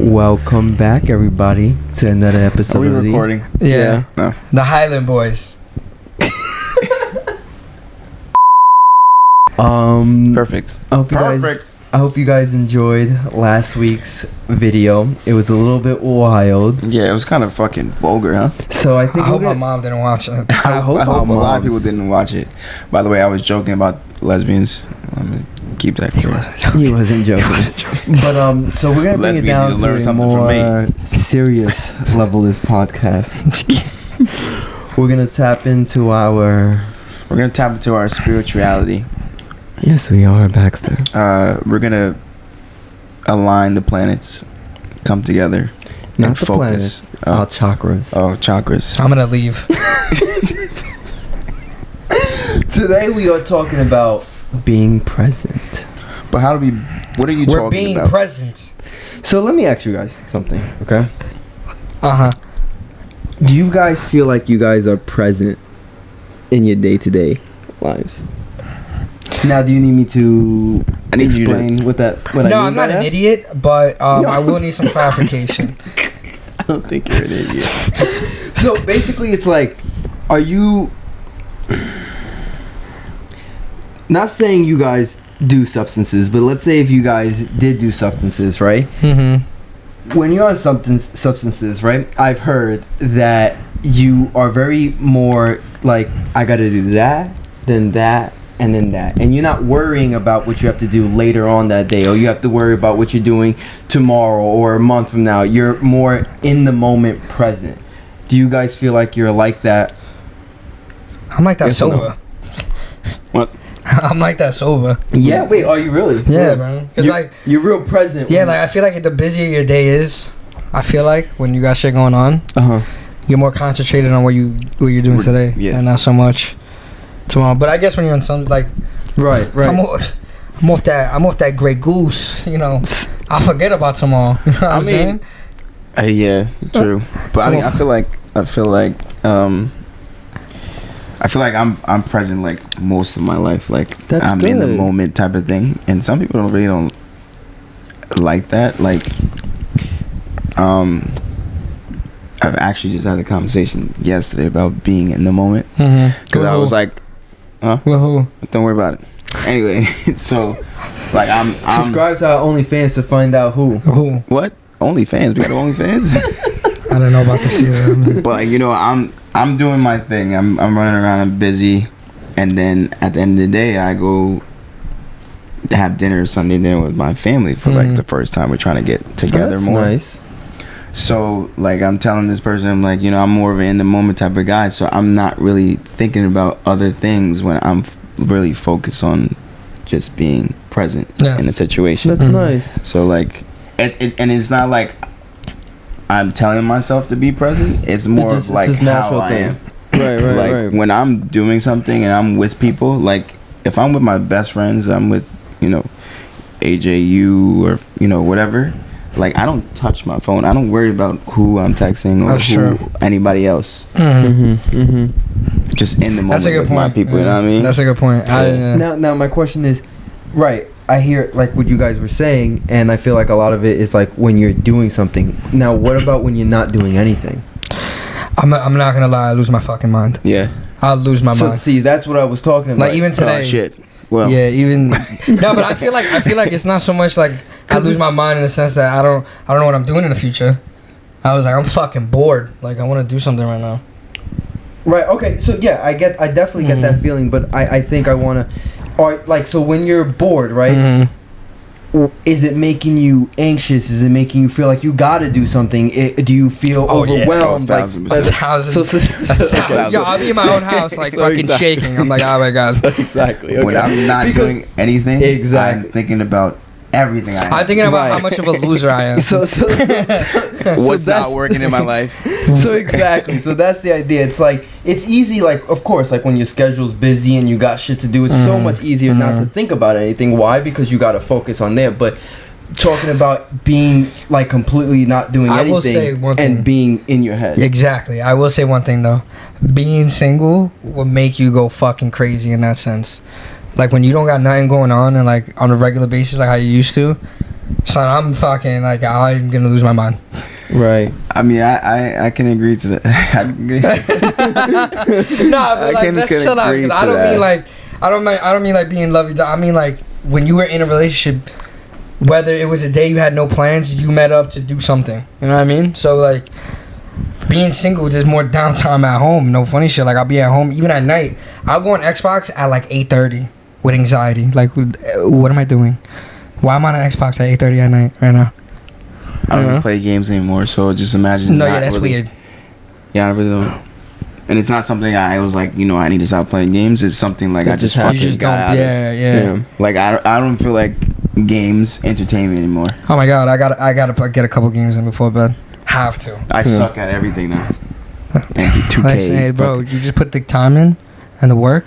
Welcome back, everybody, to another episode. Are we recording? Yeah. No. The Hylan boys. Perfect. I hope you guys enjoyed last week's video. It was a little bit wild. Yeah, it was kind of fucking vulgar, huh? So I think I hope my mom didn't watch it. I hope a lot of people didn't watch it. By the way, I was joking about lesbians. I'm gonna keep that clear. He wasn't joking. But so we're gonna bring it down to a more serious level. This podcast. We're gonna tap into our spirituality. Yes, we are, Baxter. We're gonna align the planets, come together, Not and the focus. planets, our chakras. Oh, chakras. I'm gonna leave. Today we are talking about being present. But what are you talking about? We're being present. So let me ask you guys something, okay? Uh-huh. Do you guys feel like you guys are present in your day-to-day lives? Now, do you need me to explain what I mean? No, I'm not an idiot, but I will need some clarification. I don't think you're an idiot. So basically, it's like, are you... Not saying you guys do substances, but let's say if you guys did do substances, right? Mm-hmm. When you're on substances, right? I've heard that you are very more like, I gotta do that, then that, and then that. And you're not worrying about what you have to do later on that day, or you have to worry about what you're doing tomorrow or a month from now. You're more in the moment present. Do you guys feel like you're like that? I'm like that Yes or no? sober. What? I'm like that sober. Yeah, wait, are you really? Yeah, man. Cause you're real present. Yeah, like I feel like the busier your day is, I feel like when you got shit going on, you're more concentrated on what you're doing today, and not so much tomorrow. But I guess when you're in some right. I'm off that Grey Goose, you know. I forget about tomorrow. You know what I'm saying? Yeah, true. But I feel like I'm present like most of my life. Like That's I'm in the moment type of thing. And some people don't like that. Like I've actually just had a conversation yesterday about being in the moment. Because I was like, huh? Woohoo. Don't worry about it. Anyway, so like I'm subscribe to our OnlyFans to find out who. What? OnlyFans? We got OnlyFans? I don't know about this either. But like, you know, I'm doing my thing. I'm running around. I'm busy, and then at the end of the day, I go to have Sunday dinner with my family for like the first time. We're trying to get together more. Nice. So like, I'm telling this person, I'm like, you know, I'm more of an in the moment type of guy. So I'm not really thinking about other things when I'm really focused on just being present in the situation. That's nice. So like, and it's not like I'm telling myself to be present. It's more of like how I am. Right. When I'm doing something and I'm with people, like if I'm with my best friends, I'm with, you know, ajeezyy or, you know, whatever. Like I don't touch my phone. I don't worry about who I'm texting or anybody else. Just in the moment. That's a good with point. My people, you know what I mean? That's a good point. Now my question is, right, I hear like what you guys were saying, and I feel like a lot of it is like when you're doing something. Now, what about when you're not doing anything? I'm not gonna lie, I lose my fucking mind. Yeah. I'll lose my mind. See, that's what I was talking about. Like even today. Oh, shit. Well. Yeah, even no, but I feel like it's not so much like I lose my mind in the sense that I don't know what I'm doing in the future. I was like, I'm fucking bored. Like I want to do something right now. Right. Okay. So yeah, I definitely get that feeling, but I think I want to. Or like, so when you're bored, right? Is it making you anxious? Is it making you feel like you gotta do something? Do you feel overwhelmed? Yeah. Yo, I'll be in my own house, like fucking shaking. I'm like, oh my god. Exactly. Okay. When I'm not doing anything, I'm thinking about everything I am. I'm thinking about how much of a loser I am. So what's not working in my life? So exactly. So that's the idea. It's like it's easy. Like of course, like when your schedule's busy and you got shit to do, it's so much easier not to think about anything. Why? Because you got to focus on there. But talking about being like completely not doing anything, will say one thing. And being in your head. Exactly. I will say one thing though. Being single will make you go fucking crazy in that sense. Like when you don't got nothing going on and like on a regular basis like how you used to, son, I'm fucking like I'm gonna lose my mind. Right. I mean, I can agree to that. I agree. Nah, but like let's chill out. Cause I don't mean like being lovey. I mean like when you were in a relationship, whether it was a day you had no plans, you met up to do something. You know what I mean? So like being single, there's more downtime at home. No funny shit. Like I'll be at home even at night. I'll go on Xbox at like 8:30 with anxiety. Like what am I doing? Why am I on Xbox at 8:30 at night right now? I don't even play games anymore, so just imagine. No, yeah, that's really weird. Yeah, I really don't. And it's not something I was like, you know, I need to stop playing games. It's something like I just fucking got out of. Yeah. Like I don't feel like games entertain me anymore. Oh my god, I gotta get a couple games in before bed. Have to. I suck at everything now. And 2K. Like, hey, bro, you just put the time in and the work.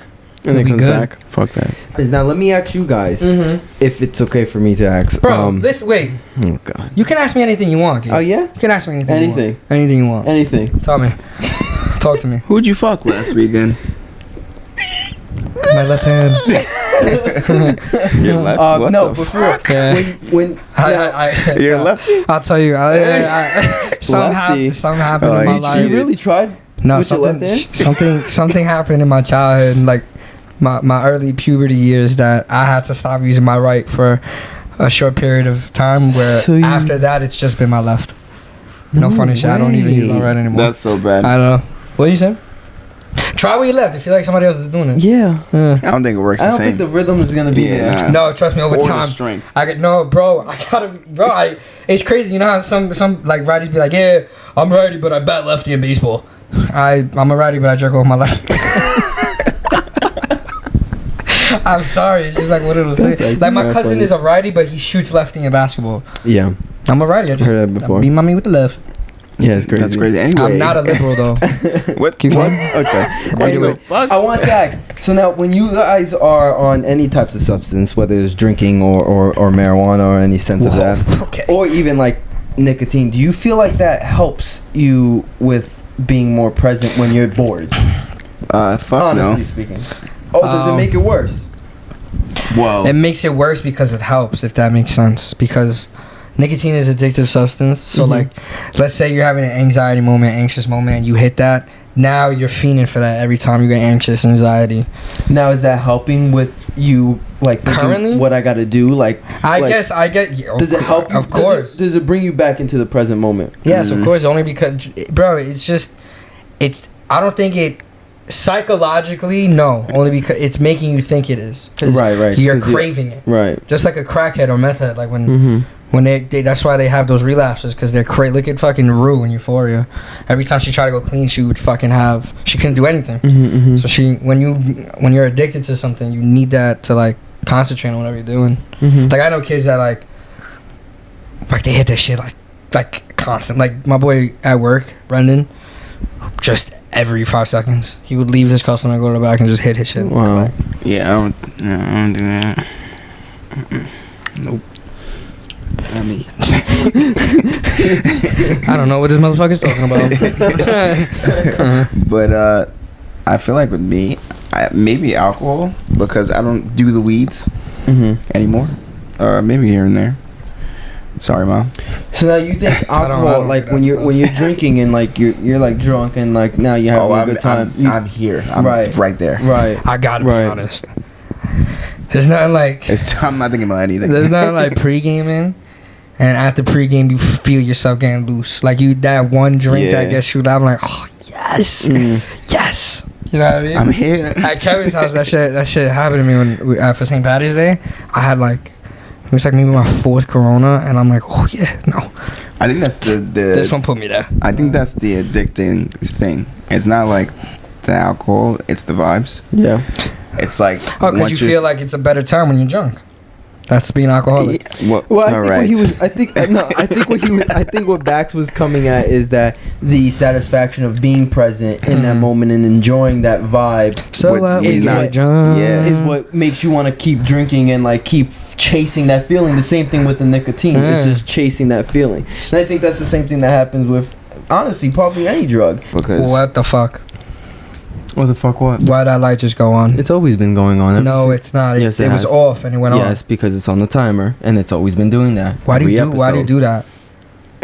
And it comes good. back. Fuck that. Now let me ask you guys, if it's okay for me to ask. Bro, listen, wait. Oh God. You can ask me anything you want, Gabe. Oh yeah. You can ask me anything. Anything. You want. Anything you want. Anything. Tell me. Talk to me. Who'd you fuck last weekend? My left hand. Your left? What no, the before fuck? Yeah. when You're lefty? I'll tell you. Something happened in my life. You really tried? No, with your left hand? something happened in my childhood, like my early puberty years, that I had to stop using my right for a short period of time. Where after that, it's just been my left. No funny shit. I don't even use my right anymore. That's so bad. I don't know. What you saying? Try with your left. If you like somebody else is doing it. Yeah. I don't think it works the same. I don't think the rhythm is gonna be there. Nah. No, trust me. Over Or time, the strength. It's crazy. You know how some like righties be like, yeah, I'm righty, but I bat lefty in baseball. I'm a righty, but I jerk off my left. I'm sorry. It's just like one of those things. Like my cousin is a righty, but he shoots lefty in basketball. Yeah. I'm a righty. I just heard that before. beat mommy with the left. Yeah, it's crazy. That's crazy. Anyway, I'm not a liberal though. What? Keep going. Okay. Anyway, I want to ask. So now, when you guys are on any types of substance, whether it's drinking or marijuana or any sense of that, Okay. or even like nicotine, do you feel like that helps you with being more present when you're bored? Fuck Honestly no. speaking. Oh, does it make it worse? Whoa. It makes it worse because it helps, if that makes sense. Because nicotine is an addictive substance. So like, let's say you're having an anxiety moment, anxious moment, and you hit that. Now you're fiending for that every time you get anxious, anxiety. Now is that helping with you? Like currently, what I got to do? Like I guess I get. Yeah, does it help? You? Of course. Does it bring you back into the present moment? Yes, of course. Only because, bro, it's just, it's. I don't think it. Psychologically, no. Only because it's making you think it is. Right. You're craving it. Right. Just like a crackhead or meth head. Like when they that's why they have those relapses, because they're look at fucking Rue in Euphoria. Every time she tried to go clean, she would fucking she couldn't do anything. So when you're addicted to something, you need that to like concentrate on whatever you're doing. Like I know kids that like they hit that shit like constant. Like my boy at work, Brendan, just every 5 seconds he would leave his customer, go to the back, and just hit his shit. Wow. Yeah, I don't do that. Nope. I mean, I don't know what this motherfucker's talking about. But I feel like with me, maybe alcohol, because I don't do the weeds anymore. Maybe here and there. Sorry, Mom. So now you think alcohol, like when you're drinking and like you're like drunk and like now you're having a good time. I'm here. I'm right there. Right. I gotta be honest. There's nothing like. I'm not thinking about anything. There's nothing like pre-gaming, and after pre-game you feel yourself getting loose. Like that one drink that gets you down. I'm like, oh yes, yes. You know what I mean? I'm here. At Kevin's house, that shit happened to me when for St. Patty's Day. I had like. It was like maybe my 4th Corona, and I'm like, oh yeah, no. I think that's the this one put me there. I think that's the addicting thing. It's not like the alcohol; it's the vibes. Yeah. It's like because you feel like it's a better time when you're drunk. That's being alcoholic. Well, I think what he was. I think what Bax was coming at is that the satisfaction of being present in that moment and enjoying that vibe. So is what makes you want to keep drinking and like keep chasing that feeling. The same thing with the nicotine. It's just chasing that feeling. And I think that's the same thing that happens with, honestly, probably any drug. Because what the fuck? What the fuck? What? Why that light just go on? It's always been going on. No, it's not. Yes, it was off and it went on. Yes, because it's on the timer, and it's always been doing that. Why do you do that?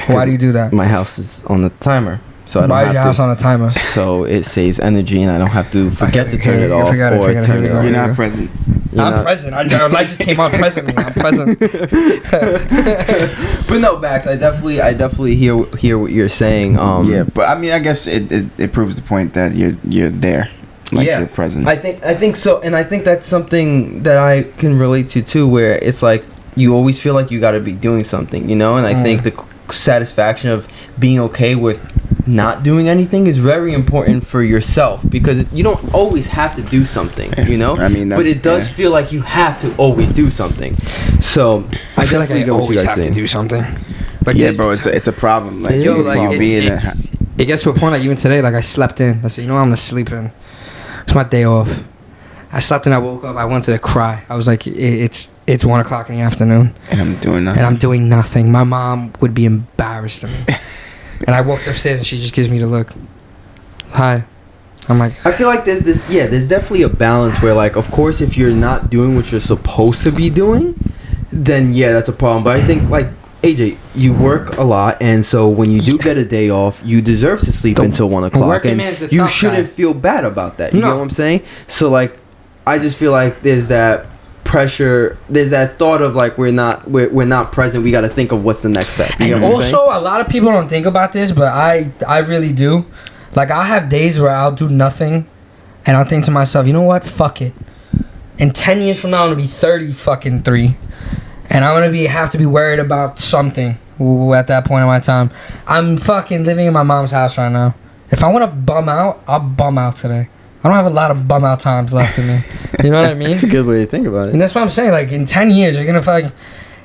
Why do you do that? My house is on the timer, so I don't Why have is your to, house on a timer? So it saves energy, and I don't have to forget to turn it off or turn it on. You're not present. I'm present. Our light just came on presently. I'm present. But no, Bax, I definitely hear what you're saying. Yeah, but I mean, I guess it proves the point that you're there. Like you're present. I think so, and I think that's something that I can relate to too, where it's like you always feel like you got to be doing something, you know. And I think the satisfaction of being okay with not doing anything is very important for yourself, because you don't always have to do something, you know. I mean, but it does feel like you have to always do something. So I feel like I always have to do something. But yeah, bro, it's a problem. Like, yo, like it gets to a point like even today, like I slept in. I said, you know what, I'm gonna sleep in. It's my day off. I slept and I woke up. I wanted to cry. I was like, it's 1 o'clock in the afternoon, and I'm doing nothing. My mom would be embarrassed of me. And I walked upstairs and she just gives me the look. Hi. I'm like, I feel like there's definitely a balance where, like, of course, if you're not doing what you're supposed to be doing, then yeah, that's a problem. But I think, like, AJ, you work a lot, and so when you do get a day off, you deserve to sleep until 1 o'clock, and you shouldn't feel bad about that. You know what I'm saying? So, like, I just feel like there's that pressure, there's that thought of like we're not present, we got to think of what's the next step. You and also a lot of people don't think about this, but I really do. Like, I have days where I'll do nothing and I'll think to myself, you know what, fuck it, in 10 years from now I'm gonna be 33 and I'm gonna have to be worried about something at that point in my time. I'm fucking living in my mom's house right now. If I want to bum out, I'll bum out today. I don't have a lot of bum out times left in me. You know what I mean? It's a good way to think about it. And that's what I'm saying. Like, in 10 years, you're gonna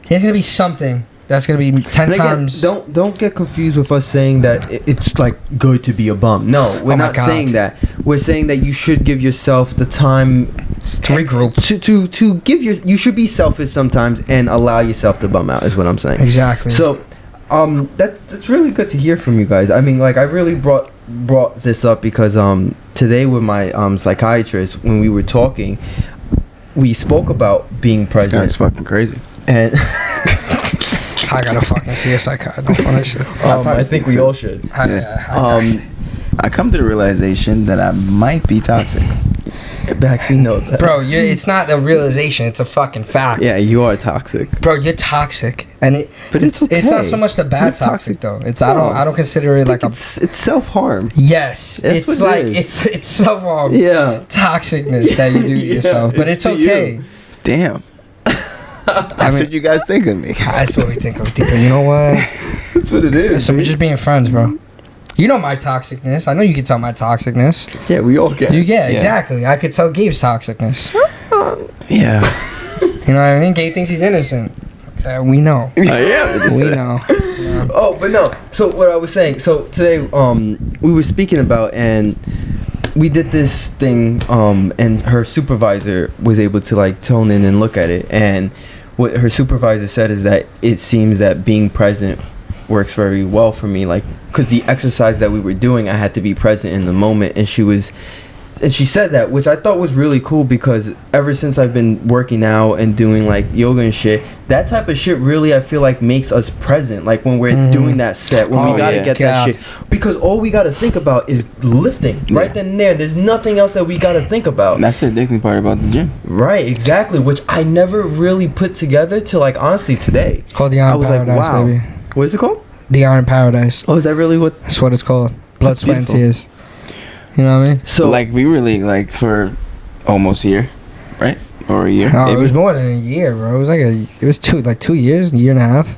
there's gonna be something that's gonna be 10 times. Don't get confused with us saying that it's like good to be a bum. No, we're not saying that. We're saying that you should give yourself the time to regroup. To give you should be selfish sometimes and allow yourself to bum out. Is what I'm saying. Exactly. So, that's really good to hear from you guys. I mean, like, I really brought this up because today with my psychiatrist, when we were talking, we spoke about being present. This guy's fucking crazy. And I gotta fucking see a psychiatrist. I think we all should. I come to the realization that I might be toxic. Bax, we know that. Bro, it's not a realization, it's a fucking fact. Yeah, you are toxic. Bro, you're toxic. And it's okay. It's not so much the bad toxic though. It's I don't consider it like it's self-harm. Yes. It's like it's self-harm. Yeah. Toxicness that you do to yourself. But it's okay. Damn. That's what you guys think of me. That's what we think of people. You know what? That's what it is. So we're just being friends, bro. You know my toxicness. I know you can tell my toxicness. Yeah, we all can. Yeah, exactly. I could tell Gabe's toxicness. Yeah. You know what I mean? Gabe thinks he's innocent. We know. I am. We know. Yeah. Oh, but no. So what I was saying. So today, we were speaking about, and we did this thing, and her supervisor was able to like tone in and look at it, and what her supervisor said is that it seems that being present works very well for me, like, because the exercise that we were doing, I had to be present in the moment, and she said that, which I thought was really cool, because ever since I've been working out and doing like yoga and shit, that type of shit really, I feel like, makes us present, like when we're doing that set, when we gotta get that shit, because all we gotta think about is lifting right then and there. There's nothing else that we gotta think about. And that's the addicting part about the gym. Right, exactly, which I never really put together till like honestly today. It's called the Iron Paradise, like, baby. What is it called? The Iron Paradise. Oh, is that really what? That's what it's called. Blood, sweat, and tears. You know what I mean? So like we really like for almost a year, right? Or a year? No, it was more than a year, bro. It was like 2 years, a year and a half.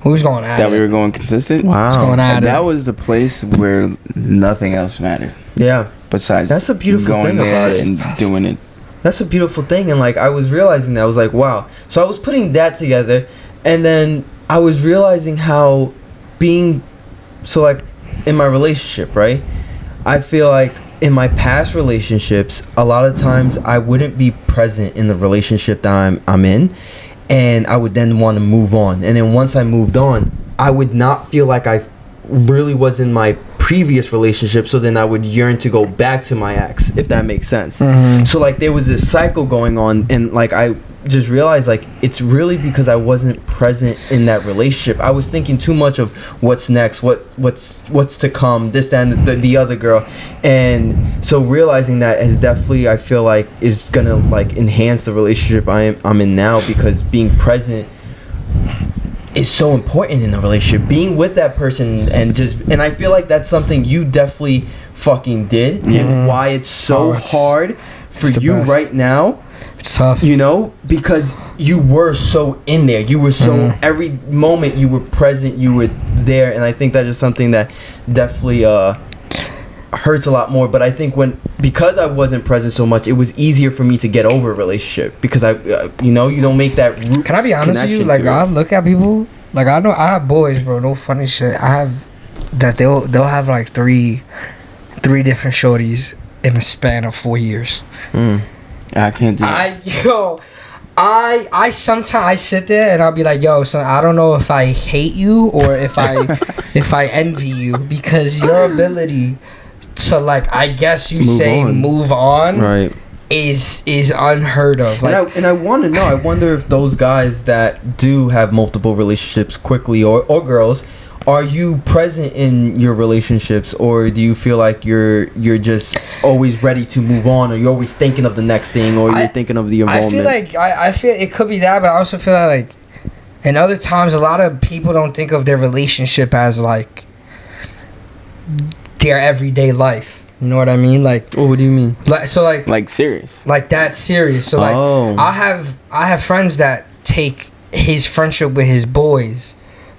We was going at that we were going consistent. Wow. Going at and it. That was a place where nothing else mattered. Yeah. Besides, that's a beautiful going thing there about it. And doing it. That's a beautiful thing, and like I was realizing that, I was like, wow. So I was putting that together, and then I was realizing how being so like in my relationship, right? I feel like in my past relationships, a lot of times I wouldn't be present in the relationship that I'm in, and I would then want to move on. And then once I moved on, I would not feel like I really was in my previous relationship, so then I would yearn to go back to my ex, if that makes sense. So like there was this cycle going on, and like I just realized like it's really because I wasn't present in that relationship. I was thinking too much of what's next, what's to come, this, that, and the other girl. And so realizing that is definitely, I feel like, is gonna like enhance the relationship I'm in now, because being present is so important in a relationship. Being with that person and I feel like that's something you definitely fucking did, and why it's so hard for you right now. It's tough, you know, because you were so in there. You were so every moment you were present, you were there, and I think that is something that definitely hurts a lot more. But I think because I wasn't present so much, it was easier for me to get over a relationship, because I you know, you don't make that root. Can I be honest with you? Like, I look at people, like, I know I have boys, bro, no funny shit. I have that they'll have like three different shorties in a span of 4 years. I can't do it. I sometimes sit there and I'll be like, yo, son, I don't know if I hate you or if I envy you, because your ability to, like, I guess you move on right, is unheard of. Like, and I want to know, I wonder if those guys that do have multiple relationships quickly, or girls, are you present in your relationships, or do you feel like you're just always ready to move on, or you're always thinking of the next thing, or you're thinking of the involvement? I feel like I feel it could be that, but I also feel like in other times a lot of people don't think of their relationship as like their everyday life. You know what I mean? Like, what do you mean? Like, so like serious, like that serious. So like, I have friends that take his friendship with his boys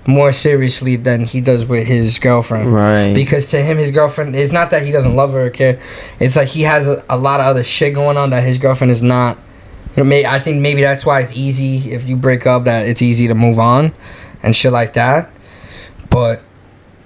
more seriously than he does with his girlfriend, right? Because to him, his girlfriend, it's not that he doesn't love her or care, it's like he has a lot of other shit going on that his girlfriend is not. You know, I think maybe that's why it's easy, if you break up, that it's easy to move on and shit like that. But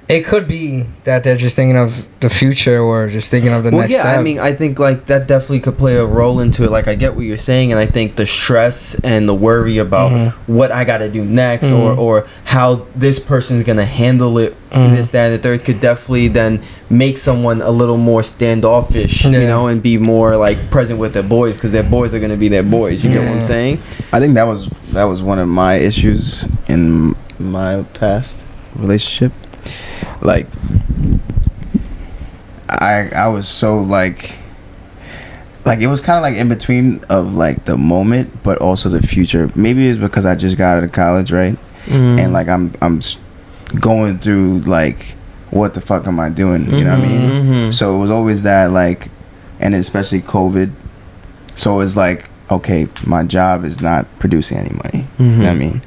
it could be that they're just thinking of the future, or just thinking of the next step. I mean, I think like that definitely could play a role into it. Like, I get what you're saying, and I think the stress and the worry about what I gotta do next, or how this person's gonna handle it, this, that, and the third, could definitely then make someone a little more standoffish, you know, and be more like present with their boys, because their boys are gonna be their boys. You get what I'm saying? I think that was one of my issues in my past relationship. Like, I was so like it was kind of like in between of like the moment, but also the future. Maybe it's because I just got out of college, right? And like I'm going through like, what the fuck am I doing? You know what I mean? So it was always that, like, and especially COVID. So it's like, okay, my job is not producing any money. You know what I mean?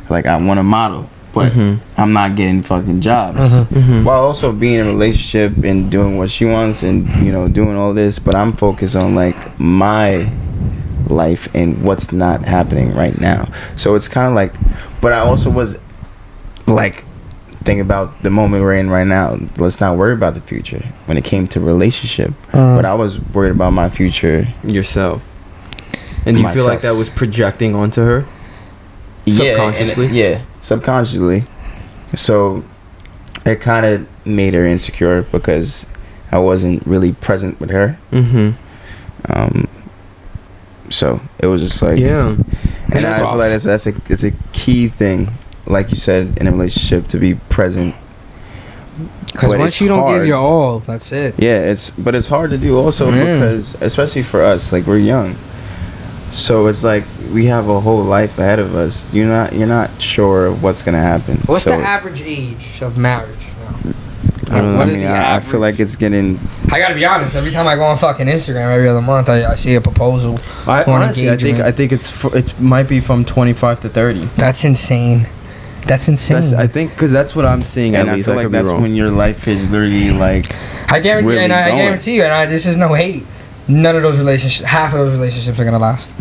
Like, I want to model, but I'm not getting fucking jobs, while also being in a relationship and doing what she wants, and, you know, doing all this, but I'm focused on like my life and what's not happening right now. So it's kind of like, but I also was like, think about the moment we're in right now. Let's not worry about the future when it came to relationship, but I was worried about my future yourself. And do you feel like that was projecting onto her? Subconsciously? Subconsciously. So it kind of made her insecure, because I wasn't really present with her. So it was just like, and I feel like it's a key thing, like you said, in a relationship, to be present. Because once you don't give your all, that's it. Yeah, but it's hard to do also, because especially for us, like, we're young. So it's like we have a whole life ahead of us. You're not sure what's gonna happen. What's the average age of marriage now? I don't know. What is the average? I feel like it's getting. I gotta be honest. Every time I go on fucking Instagram, every other month, I see a proposal. Honestly, I think it might be from 25 to 30. That's insane. I think, because that's what I'm seeing. And I feel like that's when your life is literally like. I guarantee you, and this is no hate. None of those relationships, half of those relationships are gonna last.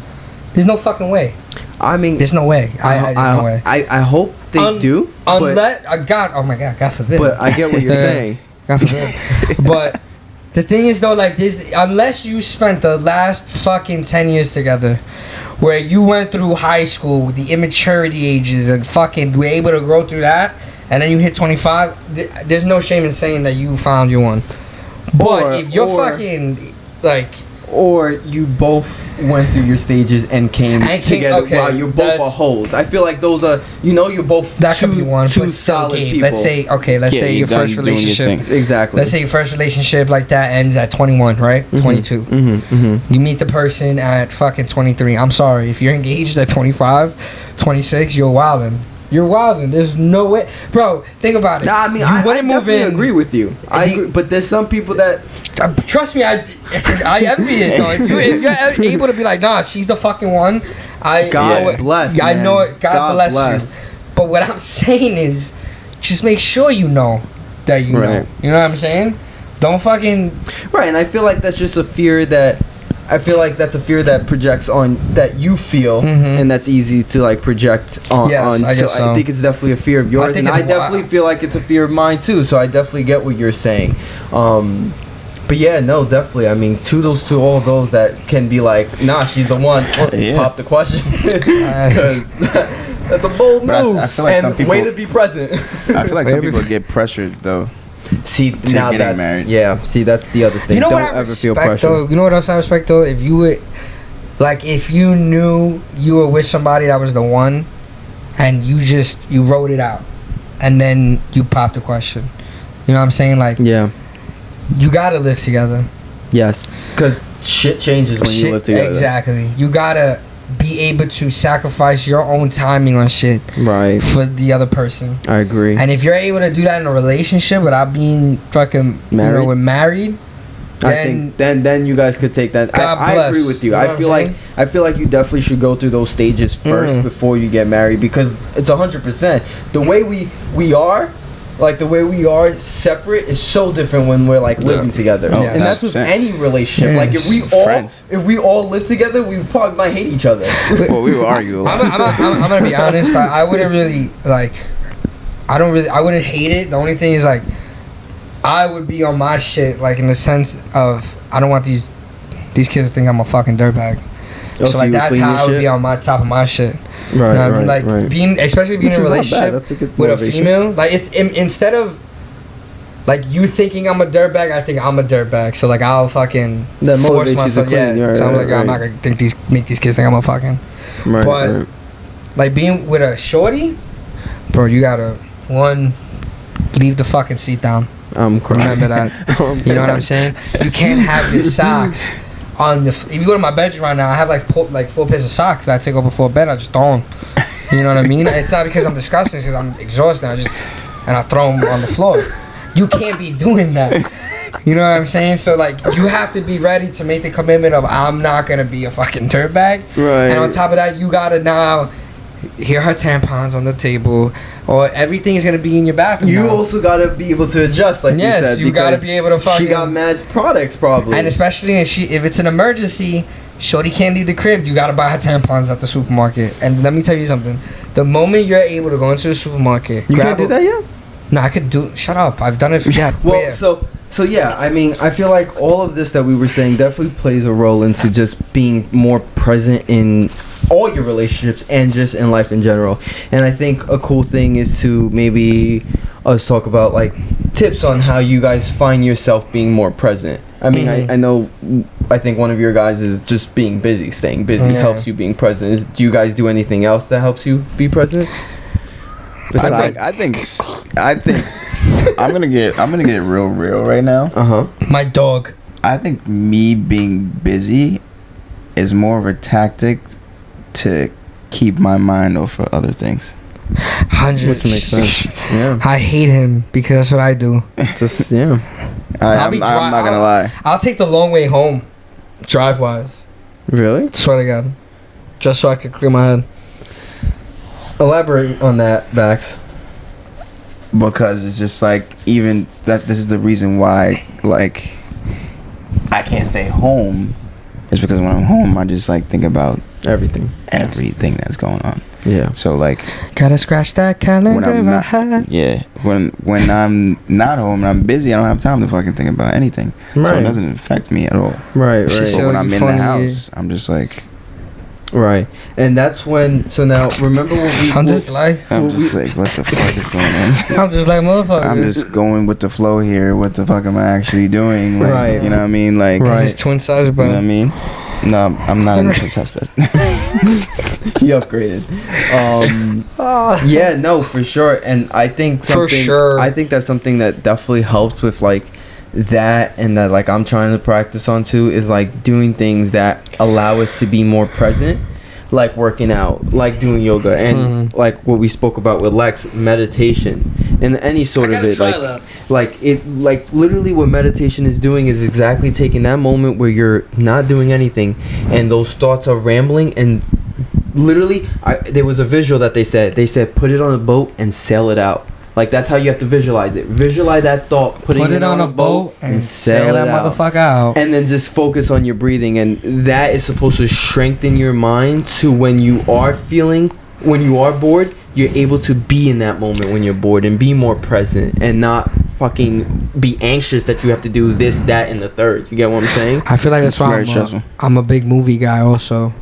There's no fucking way. I mean, there's no way. There's no way. I hope they do. Unless God forbid. But I get what you're saying. God forbid. But the thing is though, like this, unless you spent the last fucking 10 years together, where you went through high school with the immaturity ages and fucking were able to grow through that, and then you hit 25, there's no shame in saying that you found your one. But if you're fucking like, or you both went through your stages and came together while you're both are hoes. I feel like those are, you're both that could be one, two solid people. Let's say your first relationship. Exactly. Let's say your first relationship like that ends at 21, right? 22. You meet the person at fucking 23. I'm sorry, if you're engaged at 25, 26, you're wildin'. You're wildin'. There's no way, bro. Think about it. Nah, I mean, I definitely agree with you. I agree, but there's some people that trust me. I envy it though. If you're able to be like, nah, she's the fucking one. God bless. I know it. God bless you. But what I'm saying is, just make sure you know that you know. You know what I'm saying? Don't fucking right. And I feel like that's just a fear that. I feel like that's a fear that projects on that you feel, and that's easy to like project on. Yes, I guess so. I think it's definitely a fear of yours, and I definitely feel like it's a fear of mine too. So I definitely get what you're saying. But yeah, no, definitely. I mean, kudos to all those that can be like, nah, she's the one. Pop the question, because that's a bold move. I feel like some people way to be present. I feel like some people get pressured though. See, now that's married. Yeah. See, that's the other thing. You know what I respect though? You know what else I respect though? If you would, like, if you knew you were with somebody that was the one, and you wrote it out, and then you popped the question. You know what I'm saying? Like, yeah, you gotta live together. Yes, because shit changes when you live together. Exactly. You gotta be able to sacrifice your own timing on shit for the other person. I agree. And if you're able to do that in a relationship without being fucking married, I think then you guys could take that. I agree with you. I feel like you definitely should go through those stages first before you get married, because it's 100%. The way we are. Like, the way we are separate is so different when we're like living together, and that's with any relationship. Like, if we all live together, we probably might hate each other. Well, we will argue a lot. I'm gonna be honest. I wouldn't really like. I wouldn't hate it. The only thing is, like, I would be on my shit, like, in the sense of I don't want these kids to think I'm a fucking dirtbag. So like, that's how I would be on my top of my shit. Right, you know what I mean? Like, especially being in a relationship with a female, like, it's instead of like you thinking I'm a dirtbag, I think I'm a dirtbag. So like, I'll fucking force myself. So I'm like, I'm not gonna make these kids think I'm a fucking. But like, being with a shorty, bro, you gotta leave the fucking seat down. I'm crying. Remember that. You know what I'm saying? You can't have your socks. If you go to my bedroom right now, I have like 4 pairs of socks that I take over before bed. I just throw them. You know what I mean? It's not because I'm disgusting. It's because I'm exhausted. I throw them on the floor. You can't be doing that. You know what I'm saying? So like, you have to be ready to make the commitment of, I'm not gonna be a fucking dirtbag. Right. And on top of that, you gotta now. Here are tampons on the table, or everything is gonna be in your bathroom. You also gotta be able to adjust, like you said. Yes, you gotta be able to fucking. She got mad products probably, and especially if it's an emergency, shorty can't leave the crib. You gotta buy her tampons at the supermarket. And let me tell you something: the moment you're able to go into the supermarket, you can't do that yet. No, I could do. Shut up! I've done it for well, so yeah, I mean, I feel like all of this that we were saying definitely plays a role into just being more present in all your relationships and just in life in general. And I think a cool thing is to maybe us talk about like tips on how you guys find yourself being more present. I mean, I think one of your guys is just being busy. Staying busy helps you being present. Do you guys do anything else that helps you be present? I think I'm gonna get real right now. My dog. I think me being busy is more of a tactic to keep my mind off of other things. 100. Which makes sense. Yeah. I hate him because that's what I do. Just I'm not gonna lie. I'll take the long way home, drive wise. Really? Swear to God, just so I could clear my head. Elaborate on that, Bax. Because it's just like, even that this is the reason why like I can't stay home, is because when I'm home I just like think about everything that's going on. Yeah. So like, gotta scratch that calendar. When I'm not home and I'm busy, I don't have time to fucking think about anything. Right. So it doesn't affect me at all. Right. But when I'm in the house, I'm just like, Right. And that's when, so now, remember when we... I'm just like, what the fuck is going on? I'm just like, motherfucker. I'm just going with the flow here. What the fuck am I actually doing? Like, right. You know what I mean? Like, right. His twin size, bro. You know what I mean? No, I'm not in the twin size bed. He upgraded. Yeah, no, for sure. And I think I think that's something that definitely helps with like that, and that like I'm trying to practice on too, is like doing things that allow us to be more present, like working out, like doing yoga, and like what we spoke about with Lex, meditation, and any sort of it, like literally what meditation is doing is exactly taking that moment where you're not doing anything and those thoughts are rambling, and literally there was a visual that they said put it on a boat and sail it out. Like, that's how you have to visualize it. Visualize that thought, put it on a boat and sail that motherfucker out. And then just focus on your breathing. And that is supposed to strengthen your mind to when you are bored, you're able to be in that moment when you're bored and be more present and not fucking be anxious that you have to do this, that, and the third. You get what I'm saying? I feel like that's why I'm a big movie guy also.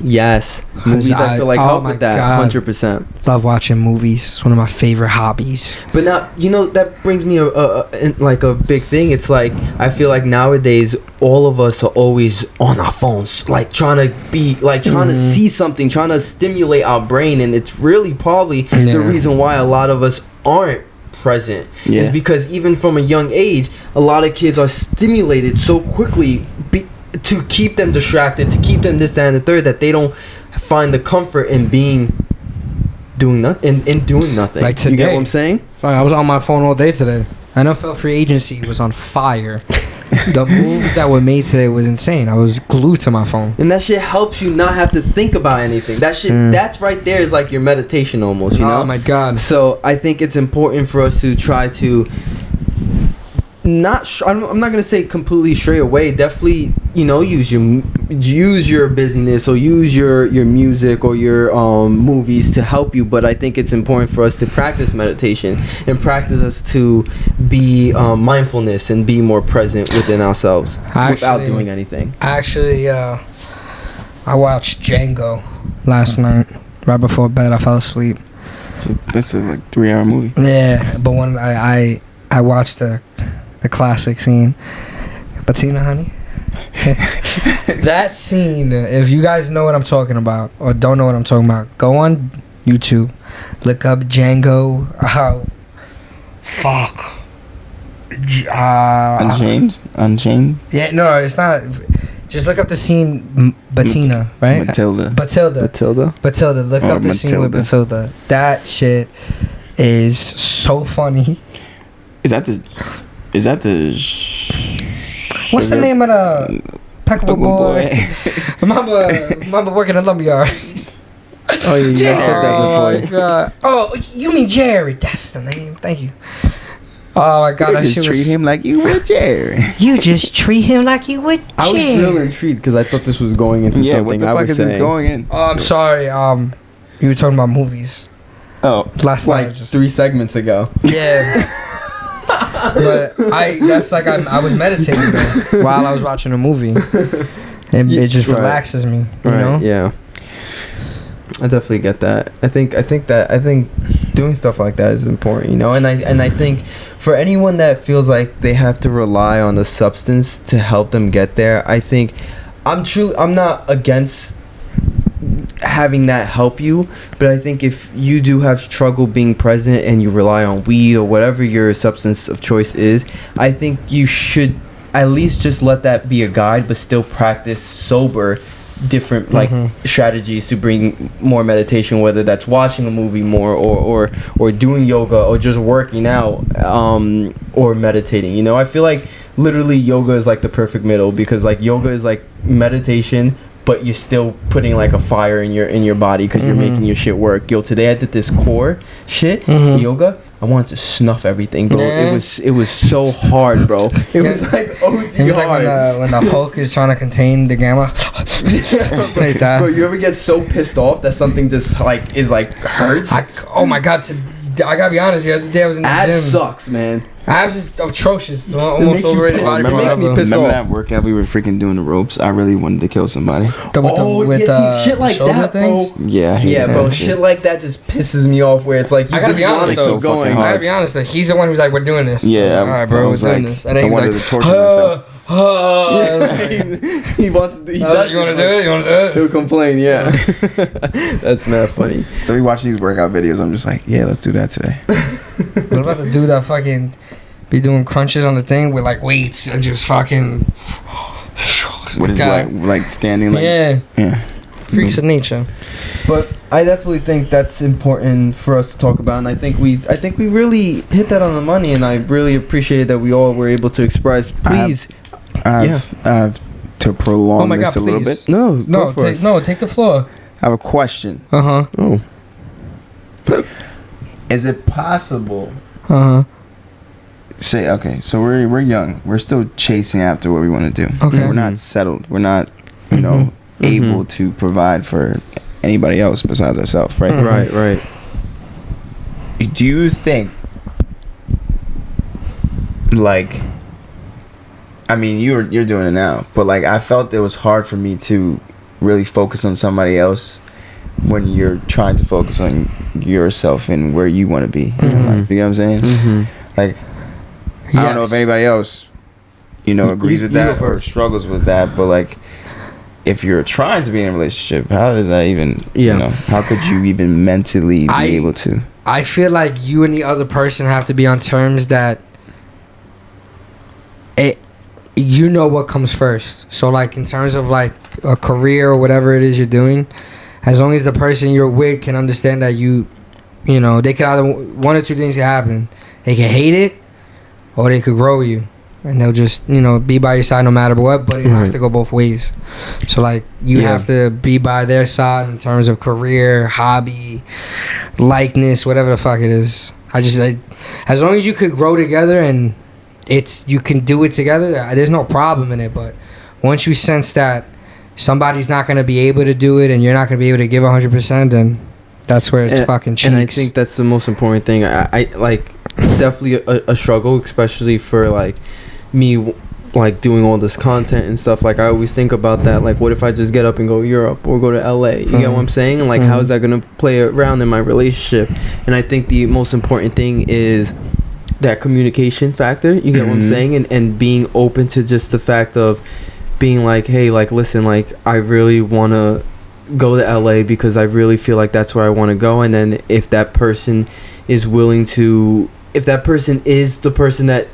Yes, movies I feel like help with that. 100%. Love watching movies. It's one of my favorite hobbies. But now, you know, that brings me like a big thing. It's like I feel like nowadays all of us are always on our phones, like trying to see something, trying to stimulate our brain, and it's really probably the reason why a lot of us aren't present. Is because even from a young age, a lot of kids are stimulated so quickly to keep them distracted, to keep them this, that, and the third, that they don't find the comfort in doing nothing. Like today, you get what I'm saying? I was on my phone all day today. NFL free agency was on fire. The moves that were made today was insane. I was glued to my phone. And that shit helps you not have to think about anything. That shit, that's right there is like your meditation almost, you know? Oh my God. So I think it's important for us to try to I'm not gonna say completely stray away. Definitely, you know, use your busyness or use your music or your movies to help you. But I think it's important for us to practice meditation and practice us to be mindfulness and be more present within ourselves without doing anything. Actually, I watched Django last night right before bed. I fell asleep. So that's a like 3-hour movie. Yeah, but when I watched the classic scene, Bettina, honey. That scene, if you guys know what I'm talking about or don't know what I'm talking about, go on YouTube, look up Django. Unchained. Yeah, no, it's not. Just look up the scene, Bettina, right? Matilda. Look up the scene with Matilda. That shit is so funny. Is that the what's the name of the Peckable boy? Mama working in the lumberyard. Oh, you said that before. Oh my God. Oh, you mean Jerry? That's the name. Thank you. Oh my God, you just treat him like you would Jerry. You just treat him like you would Jerry. I was real intrigued because I thought this was going into something. What the fuck is this going in? Oh, I'm sorry. You were talking about movies. Oh, last night, just 3 segments ago. Yeah. But I was meditating though, while I was watching a movie. It just relaxes me, you know? Yeah. I definitely get that. I think doing stuff like that is important, you know? And I think for anyone that feels like they have to rely on the substance to help them get there, I think I'm not against having that help you, but I think if you do have trouble being present and you rely on weed or whatever your substance of choice is, I think you should at least just let that be a guide, but still practice sober different like strategies to bring more meditation, whether that's watching a movie more or doing yoga or just working out or meditating, you know? I feel like literally yoga is like the perfect middle, because like yoga is like meditation, but you're still putting like a fire in your body because you're making your shit work. Yo, today I did this core shit, yoga. I wanted to snuff everything, bro. Yeah. It was so hard, bro. It was like OD It was hard. like when the Hulk is trying to contain the gamma. Like that. Bro, you ever get so pissed off that something just like is like hurts? Oh my God! I gotta be honest. The other day I was in the gym. Abs sucks, man. Abs is atrocious. Almost overrated body part. It makes me piss off. Remember that workout we were freaking doing the ropes? I really wanted to kill somebody. Shit like that, bro. Yeah, bro. Shit like that just pisses me off. Where it's like, I gotta be honest though. I gotta be honest though. He's the one who's like, we're doing this. Yeah, all right, bro, we're doing this. And then he's like, he wants to. You want to do it? You want to do it? He'll complain. Yeah, that's mad funny. So we watch these workout videos. I'm just like, yeah, let's do that today. What about the dude that fucking be doing crunches on the thing with like weights and just fucking. What is like standing like? Yeah. Freaks of nature. But I definitely think that's important for us to talk about, and I think we really hit that on the money, and I really appreciated that we all were able to express. Please, I have to prolong this a little bit. No, take the floor. I have a question. Oh. Is it possible? Say okay, so we're young. We're still chasing after what we want to do. Okay. We're not settled. We're not, able to provide for anybody else besides ourselves, right? Right. Do you think, like, I mean, you're doing it now, but like I felt it was hard for me to really focus on somebody else when you're trying to focus on yourself and where you want to be in your life. You know what I'm saying? Like, I don't know if anybody else, agrees with that or struggles with that, but like, if you're trying to be in a relationship, how does that even, how could you even mentally be able to? I feel like you and the other person have to be on terms that you know what comes first. So like in terms of like a career or whatever it is you're doing, as long as the person you're with can understand that they could either, one or two things can happen. They can hate it or they could grow you. And they'll just, be by your side no matter what, but it has to go both ways. So, like, you have to be by their side in terms of career, hobby, likeness, whatever the fuck it is. As long as you could grow together and you can do it together, there's no problem in it. But once you sense that somebody's not going to be able to do it and you're not going to be able to give 100%, then that's where it's fucking cheeks. And I think that's the most important thing. I like, it's definitely a struggle, especially for, like, me like doing all this content and stuff. Like I always think about that, like what if I just get up and go Europe or go to LA, you get what I'm saying? And like how is that gonna play around in my relationship? And I think the most important thing is that communication factor, you get what I'm saying? And being open to just the fact of being like, hey, like listen, like I really want to go to LA because I really feel like that's where I want to go. And then if that person is willing to, if that person is the person that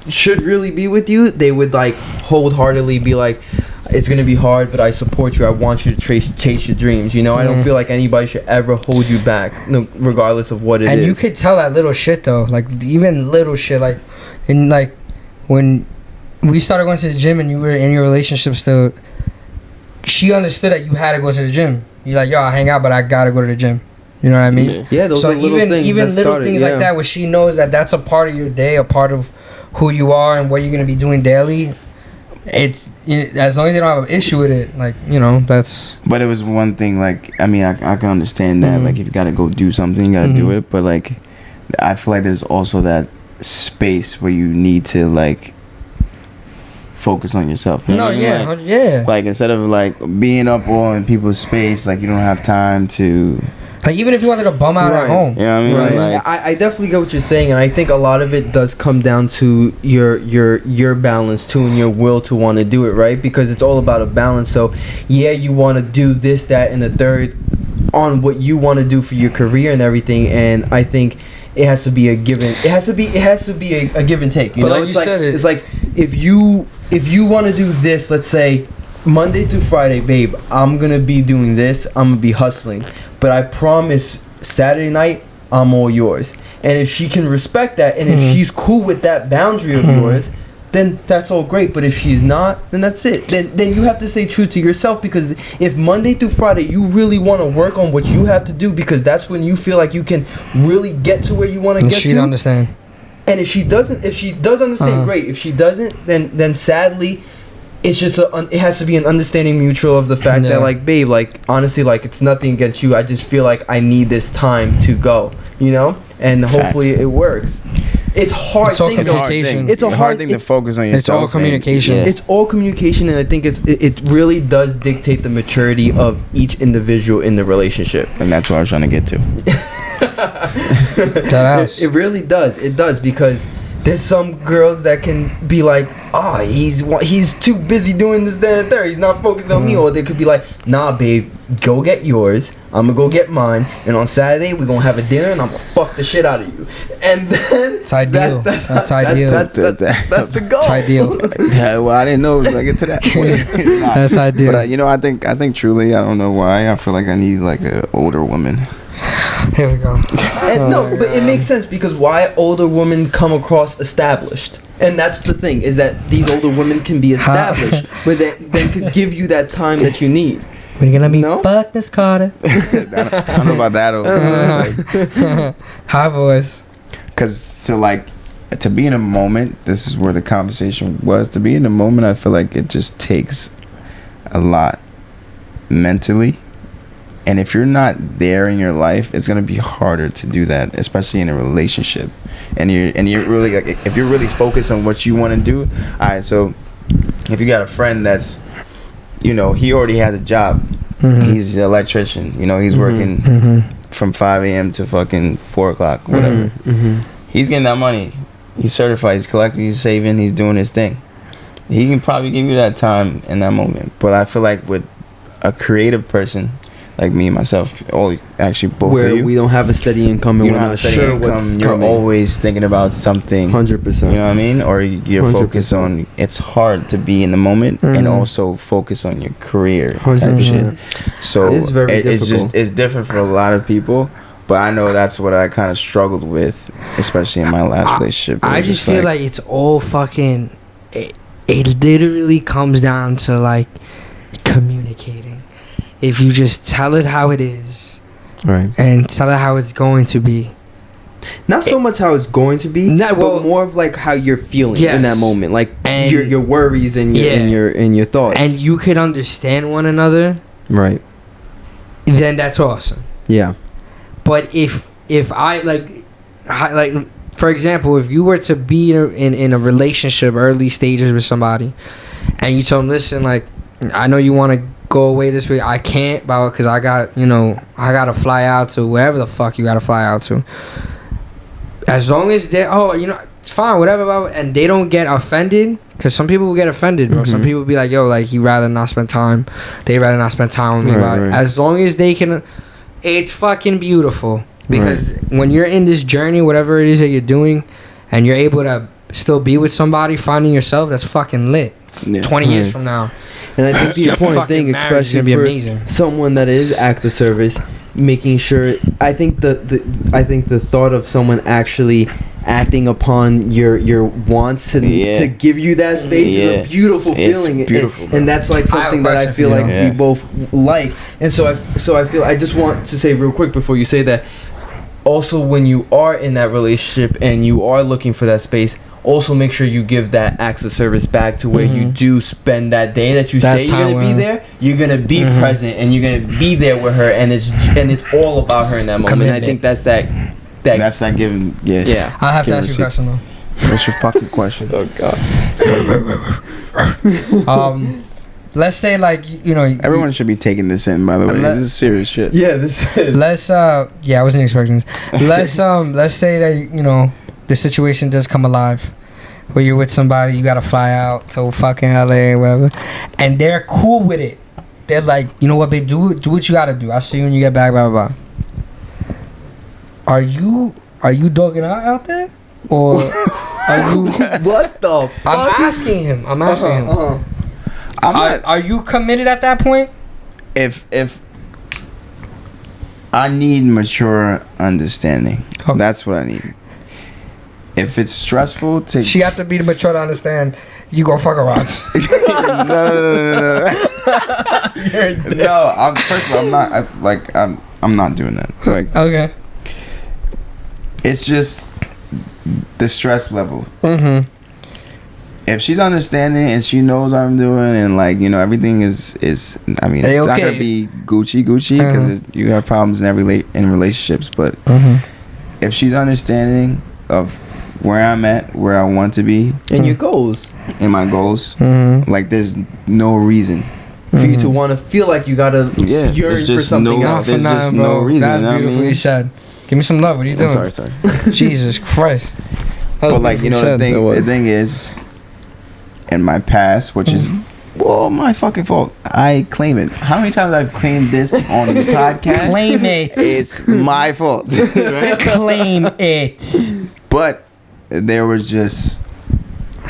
should really be with you, they would like wholeheartedly be like, it's gonna be hard, but I support you. I want you to chase your dreams. I don't feel like anybody should ever hold you back, regardless of what it is. And you could tell that little shit though, like even little shit, like in like when we started going to the gym and you were in your relationship still, she understood that you had to go to the gym. You're like, yo, I hang out, but I gotta go to the gym. You know what I mean? Yeah, those are little things. Even little things like that, where she knows that that's a part of your day, a part of who you are and what you're gonna be doing daily. It's as long as you don't have an issue with it, like that's. But it was one thing. Like I mean, I can understand that. Like if you gotta go do something, you gotta do it. But like, I feel like there's also that space where you need to like focus on yourself. No, yeah. Like instead of like being up all in people's space, like you don't have time to. Like even if you wanted to bum out at home. You know what I mean? Right. Like, I definitely get what you're saying, and I think a lot of it does come down to your balance too, and your will to want to do it, right? Because it's all about a balance. So you want to do this, that, and the third on what you want to do for your career and everything, and I think it has to be a given. It has to be a give and take. You know, like it's like if you want to do this, let's say Monday through Friday, babe, I'm gonna be doing this. I'm gonna be hustling. But I promise Saturday night, I'm all yours. And if she can respect that, and if she's cool with that boundary of yours, then that's all great. But if she's not, then that's it. Then you have to stay true to yourself, because if Monday through Friday you really want to work on what you have to do, because that's when you feel like you can really get to where you want to get to. She'd understand. And if she does understand, great. If she doesn't, then sadly, it's just it has to be an understanding mutual of the fact that like, babe, like honestly, like it's nothing against you. I just feel like I need this time to go, and hopefully it works. it's hard. It's all thing, communication. It's a hard thing to focus on yourself. It's all communication. It's all communication, and I think it really does dictate the maturity of each individual in the relationship. And that's what I was trying to get to. It really does. It does, because there's some girls that can be like, he's too busy doing this, that, and third. He's not focused on me. Or they could be like, nah, babe, go get yours. I'm gonna go get mine. And on Saturday, we're gonna have a dinner, and I'm gonna fuck the shit out of you. And then it's ideal. That's ideal. That's the goal. It's ideal. Yeah, well, I didn't know it was gonna get to that point. That's ideal. But I think truly, I don't know why. I feel like I need like an older woman. Here we go. But it makes sense, because why older women come across established, and that's the thing, is that these older women can be established, but they could give you that time that you need. When you gonna let me fuck Miss Carter? I don't know about that. Hi, boys. Because to be in a moment, this is where the conversation was. To be in a moment, I feel like it just takes a lot mentally. And if you're not there in your life, it's gonna be harder to do that, especially in a relationship. And you're really like, if you're really focused on what you want to do. Alright, so if you got a friend that's, he already has a job. Mm-hmm. He's an electrician. He's working from 5 a.m. to fucking 4 o'clock, whatever. Mm-hmm. He's getting that money. He's certified. He's collecting. He's saving. He's doing his thing. He can probably give you that time in that moment. But I feel like with a creative person, like me and myself, actually both where of you, we don't have a steady income and we're not sure what's you're coming. always thinking about something. 100%. You know what I mean? Or you're 100%. focused on. It's hard to be in the moment and also focus on your career. 100%. So it's very difficult. It's different for a lot of people. But I know that's what I kind of struggled with, especially in my last relationship. I just feel like it's all fucking. It literally comes down to like communicating. If you just tell it how it is, right, and tell it how it's going to be. Not so much how it's going to be, but more of like how you're feeling in that moment, like your worries and your thoughts. And you could understand one another, right? Then that's awesome. Yeah. But if I like for example, if you were to be in a relationship early stages with somebody, and you told them, listen, like, I know you want to go away this week. I can't, because I got to fly out to wherever the fuck you got to fly out to. As long as they, it's fine, whatever, and they don't get offended, because some people will get offended, bro. Some people be like, yo, like, he'd rather not spend time. They'd rather not spend time with me. Right. As long as they can, it's fucking beautiful. Because when you're in this journey, whatever it is that you're doing, and you're able to still be with somebody, finding yourself, that's fucking lit. 20 years from now. And I think the important thing, especially for someone that is act of service, making sure, I think the thought of someone actually acting upon your wants to give you that space is a beautiful feeling. It's beautiful, and that's like something that I feel like we both like. And so I just want to say real quick before you say that, also when you are in that relationship and you are looking for that space, also make sure you give that acts of service back to where you do spend that day that you say you're gonna be there. You're gonna be present, and you're gonna be there with her, and it's all about her in that moment. Commitment. I think that's that giving. Yeah. I have to ask you a question though. What's your fucking question? Oh god. Let's say, like, everyone should be taking this in, by the way. This is serious shit. Yeah, this is. Let's I wasn't expecting this. Let's say that the situation does come alive, where you're with somebody, you gotta fly out to fucking LA or whatever, and they're cool with it. They're like, you know what, babe, do what you gotta do. I'll see you when you get back, blah blah blah. Are you dogging out there, or are you? What the fuck? I'm asking him. Are you committed at that point? If I need mature understanding, that's what I need. If it's stressful, she have to be mature to understand. You gonna fuck around? No. No, first of all, I'm not doing that. Like, okay. It's just the stress level. Mm-hmm. If she's understanding and she knows what I'm doing, and everything is I mean, it's not gonna be Gucci because you have problems in relationships, but if she's understanding of where I'm at, where I want to be, and your goals, and my goals, like there's no reason for you to want to feel like you gotta yearn for something else. There's just no reason. That's beautifully said. Give me some love. What are you doing? I'm sorry. Jesus Christ. But like, you know, the thing is, in my past, which is my fucking fault. I claim it. How many times I've claimed this on the podcast? Claim it. It's my fault. Right? Claim it. But there was just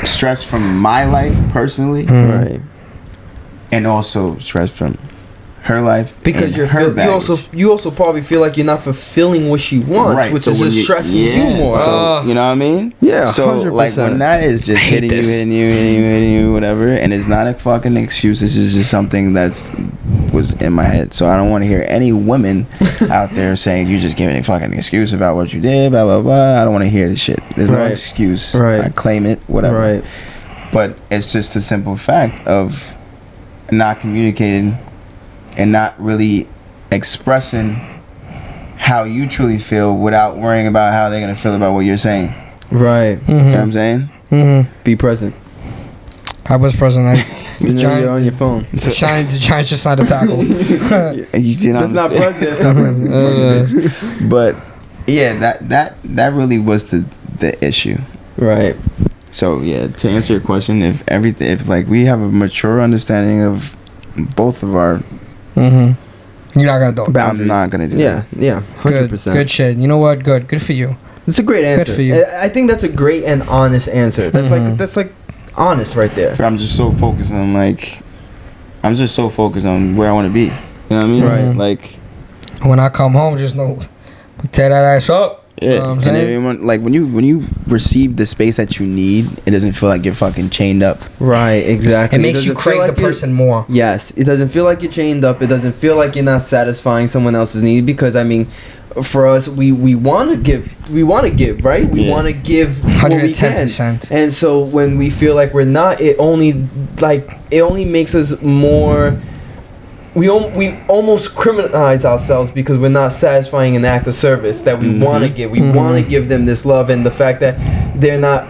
stress from my life personally, right, and also stress from her life, because you also probably feel like you're not fulfilling what she wants, right, which so is just stressing you more. So, you know what I mean? Yeah. So 100%. Like when that is just hitting you, whatever, and it's not a fucking excuse. This is just something was in my head. So I don't want to hear any women out there saying you just giving a fucking excuse about what you did, blah blah blah. I don't want to hear this shit. There's no excuse. Right. I claim it, whatever. Right. But it's just a simple fact of not communicating and not really expressing how you truly feel without worrying about how they're going to feel about what you're saying. Right. You know what I'm saying? Be present. I was present. You're on your phone. The giant's just not a tackle. That's not present. That's not present. But yeah, that really was the issue. Right. So yeah, to answer your question, if like we have a mature understanding of both of our you're not gonna do it. Boundaries. I'm not gonna do that. Yeah, 100%. Good shit. You know what? Good for you. It's a great answer. Good for you. I think that's a great and honest answer. That's like honest right there. But I'm just so focused on where I want to be. You know what I mean? Right. Like when I come home, just know, tear that ass up. Yeah, you know what I'm saying? Everyone, like when you receive the space that you need, it doesn't feel like you're fucking chained up. Right, exactly. It makes you crave the person more. Yes, it doesn't feel like you're chained up. It doesn't feel like you're not satisfying someone else's need, because I mean, for us, we want to give, right? We want to give 110%. And so when we feel like we're not, it only makes us more. We almost criminalize ourselves because we're not satisfying an act of service that we want to give. We want to give them this love, and the fact that they're not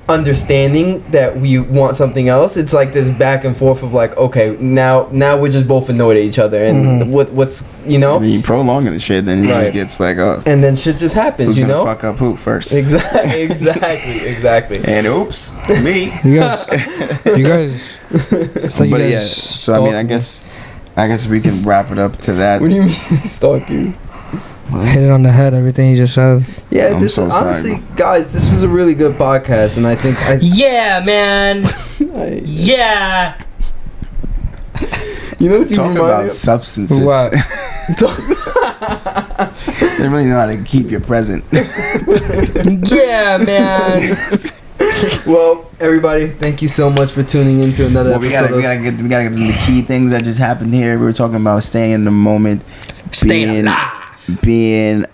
understanding that we want something else, it's like this back and forth of like, okay, now we're just both annoyed at each other, and what's you know. I mean, you prolonging the shit, then it just gets like, oh, and then shit just happens. Who's you know, fuck up who first? Exactly. And oops, me. You guys. So but yeah, so I mean, I guess we can wrap it up to that. What do you mean stalk you? Hit it on the head, everything he just said. Yeah, honestly, guys, this was a really good podcast, and I think yeah, man. Yeah. You know what you talk about substances. What? They really know how to keep you present. Yeah, man. Well, everybody, thank you so much for tuning into another episode. We gotta get the key things that just happened here. We were talking about staying in the moment, being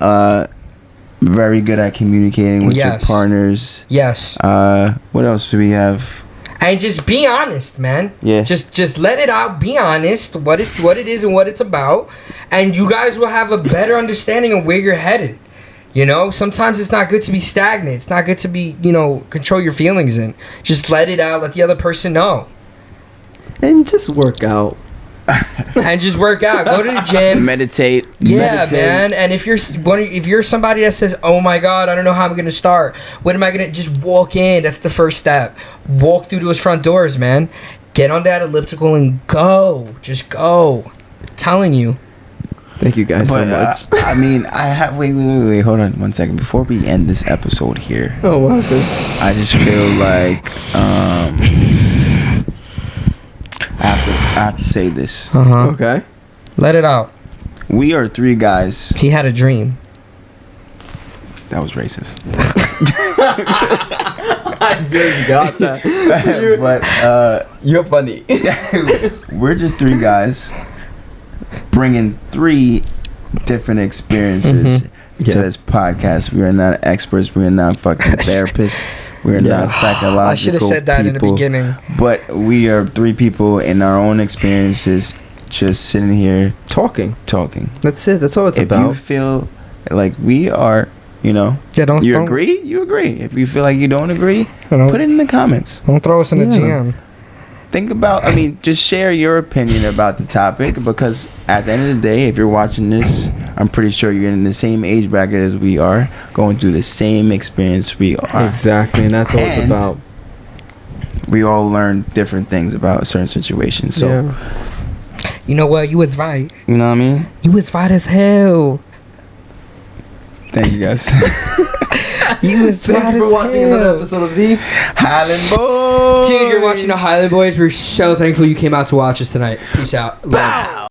very good at communicating with your partners. Yes. What else do we have? And just be honest, man. Yeah. Just let it out. Be honest. What it is and what it's about, and you guys will have a better understanding of where you're headed. You know, sometimes it's not good to be stagnant. It's not good to be, control your feelings and just let it out. Let the other person know. And just work out. And just work out. Go to the gym. Meditate. Yeah, man. And if you're somebody that says, "Oh my God, I don't know how I'm gonna start. When am I gonna?" Just walk in. That's the first step. Walk through those front doors, man. Get on that elliptical and go. Just go. I'm telling you. Thank you guys so much. I mean, I have wait, hold on 1 second before we end this episode here. Oh, what happened? I just feel like I have to say this. Okay. Let it out. We are 3 guys. He had a dream. That was racist. I just got that. But you're funny. We're just 3 guys bringing 3 different experiences to this podcast. We are not experts. We are not fucking therapists. We are not psychological I should have said that in the beginning. But we are 3 people in our own experiences, just sitting here talking. That's it. That's all it's about. If you feel like we are You know? Yeah, don't agree? You agree. If you feel like you don't agree, put it in the comments. Don't throw us in a jam. Think about, just share your opinion about the topic, because at the end of the day, if you're watching this, I'm pretty sure you're in the same age bracket as we are, going through the same experience we are. Exactly, and that's all it's about. We all learn different things about certain situations. So, you know what? You was right. You know what I mean? You was right as hell. Thank you, guys. You was Thank you for watching another episode of the Hylan Boys. Dude, you're watching the Hylan Boys. We're so thankful you came out to watch us tonight. Peace out. Love.